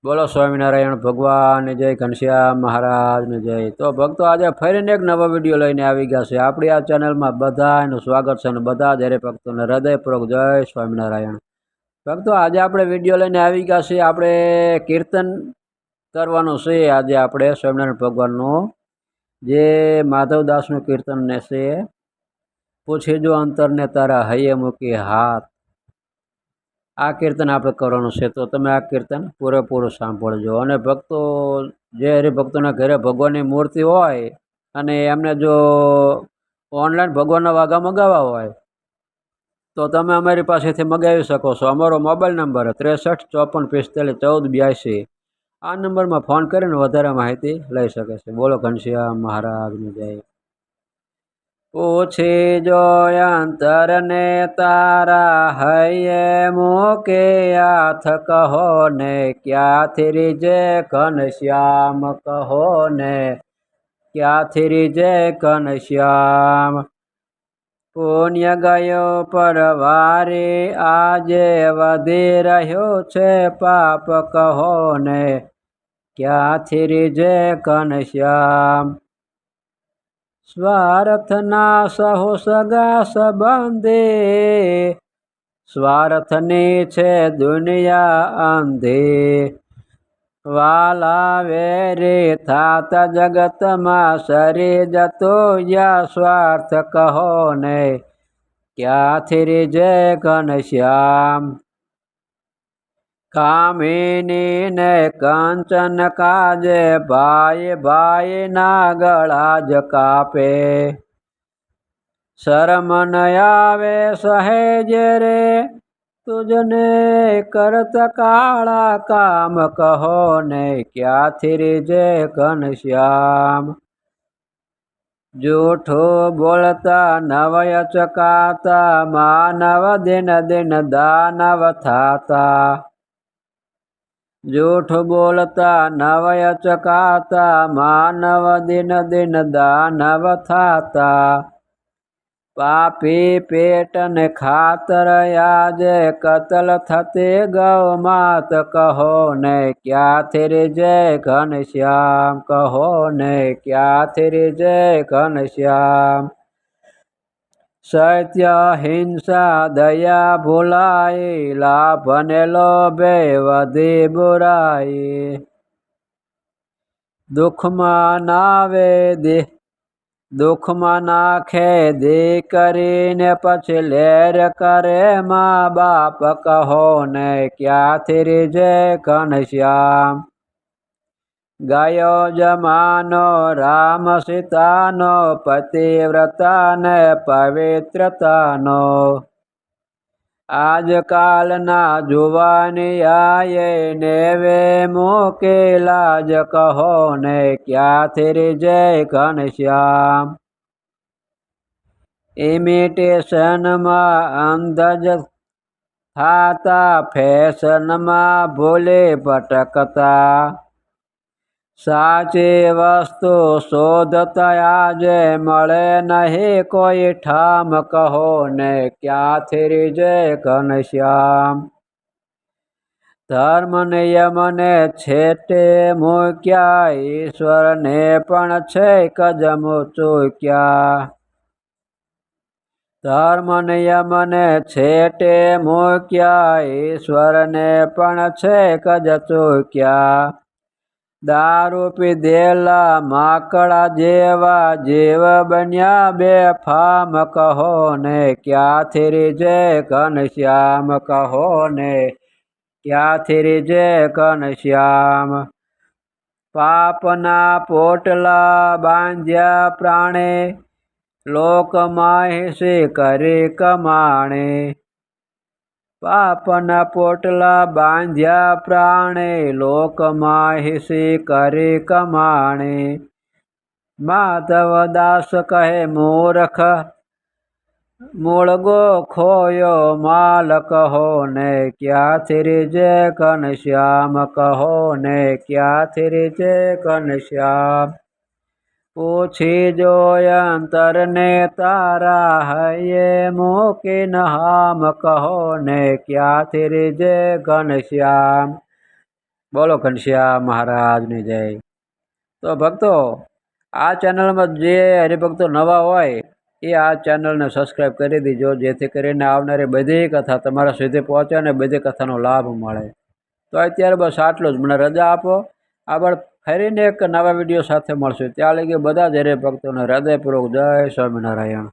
બોલો સ્વામિનારાયણ ભગવાન જય, ઘનશ્યામ મહારાજને જય। તો ભક્તો આજે ફરીને એક નવો વિડીયો લઈને આવી ગયા છે આપણી આ ચેનલમાં। બધાનું સ્વાગત છે અને બધા દરેક ભક્તોને હૃદયપૂર્વક જય સ્વામિનારાયણ। ભક્તો આજે આપણે વિડીયો લઈને આવી ગયા છીએ, આપણે કીર્તન કરવાનું છે આજે આપણે સ્વામિનારાયણ ભગવાનનું, જે માધવદાસનું કીર્તન ને છે, પૂછી જો અંતરને તારા હૈયે મૂકી હાથ। આ કીર્તન આપણે કરવાનું છે, તો તમે આ કીર્તન પૂરેપૂરું સાંભળજો। અને ભક્તો, જે હરિભક્તોના ઘરે ભગવાનની મૂર્તિ હોય અને એમને જો ઓનલાઈન ભગવાનના વાઘા મગાવવા હોય તો તમે અમારી પાસેથી મગાવી શકો છો। અમારો મોબાઈલ નંબર 63 54 45 14 82। આ નંબરમાં ફોન કરીને વધારે માહિતી લઈ શકે છે। બોલો ઘનશ્યામ મહારાજની જય। પૂછી જો અંતરને તારા હૈયે મૂકે હાથ, કહો ને ક્યાંથી રીજે ઘનશ્યામ, કહો ને ક્યાંથી રીજે ઘનશ્યામ। પુણ્ય ગયો પરવારી આજે વધી રહ્યો છે પાપ, કહો ને ક્યાંથી રીજે ઘનશ્યામ। સ્વાર્થના સહુ સગા સંબંધી, સ્વાર્થની છે દુનિયા અંધી। વાલા વેરી થાતા જગતમાં સરી જતું યા સ્વાર્થ, કહો ને ક્યાંથી રીજે ઘનશ્યામ। કામિની ને કંચન કાજે ભાઈ ભાઈ ના ગળા જ કાપે। શરમ ન આવે સહેજ રે તુજને કરતા કાળા કામ, કહો ને ક્યાંથી રીજે ઘનશ્યામ। જૂઠું બોલતા નવય ચકાતા માનવ દિન દિન દાનવ થાતા। જૂઠ બોલતા નવય ચકાતા માનવ દિન દિન દાનવ થાતા। પાપી પેટ ને ખાતર આજે કતલ થતી ગૌ માત, કહો ને ક્યાંથી રીજે ઘનશ્યામ, કહો ને ક્યાંથી રીજે ઘનશ્યામ। સત્ય હિંસા દયા ભૂલાઈ, લાભ ને લોભે વધી બુરાઈ। દુઃખમાં નાખે દીકરીને પછી લેર કરે મા બાપ, કહો ને ક્યાંથી રીજે ઘનશ્યામ। ગયો જમાનો રામ સીતાનો, પતિવ્રતા ને પવિત્રતાનો। આજકાલના જુવાનિયાએ નેવે મૂકી લાજ, કહો ને ક્યાંથી રીજે ઘનશ્યામ। ઇમિટેશનમાં અંધ જ થાતા, ફેશનમાં ભૂલી ભટકતા। સાચી વસ્તુ શોધતા આજે મળે નહીં કોઈ ઠામ, કહો ને ક્યાંથી રીજે ઘનશ્યામ। ધર્મ નિયમ ને છેટે મૂક્યા, ઈશ્વરને પણ છે કદમ ચૂક્યા। ધર્મ નિયમ ને છેટે મૂક્યા, ઈશ્વરને પણ છે કદ ચૂક્યા। દારૂ પીધેલા માકડા જેવા જીવ બન્યા બેફામ, કહો ને ક્યાંથી રીજે ઘનશ્યામ, કહો ને ક્યાંથી રીજે ઘનશ્યામ। પાપના પોટલા બાંધ્યા પ્રાણે, લોકમાં હિંસી કરી કમાણે। પાપના પોટલા બાંધ્યા પ્રાણે, લોકમાં હિંસી કરી કમાણે। માધવદાસ કહે મૂર્ખ મૂળગો ખોયો માલ, કહો ને ક્યાંથી રીજે ઘનશ્યામ, કહો ને ક્યાંથી રીજે ઘનશ્યામ। પૂછી જો અંતરને તારા હૈયે મૂકીને હામ, કહો ને ક્યાંથી રીજે ઘનશ્યામ। બોલો ઘનશ્યામ મહારાજની જય। તો ભક્તો આ ચેનલમાં જે હરિભક્તો નવા હોય એ આ ચેનલને સબસ્ક્રાઈબ કરી દીજો, જેથી કરીને આવનારી બધી કથા તમારા સુધી પહોંચે અને બધી કથાનો લાભ મળે। તો અત્યારે બસ આટલું જ, મને રજા આપો। આગળ ફરીને એક નવા વિડીયો સાથે મળશું, ત્યાં લગી બધા જ હરિભક્તોને હૃદયપૂર્વક જય સ્વામિનારાયણ।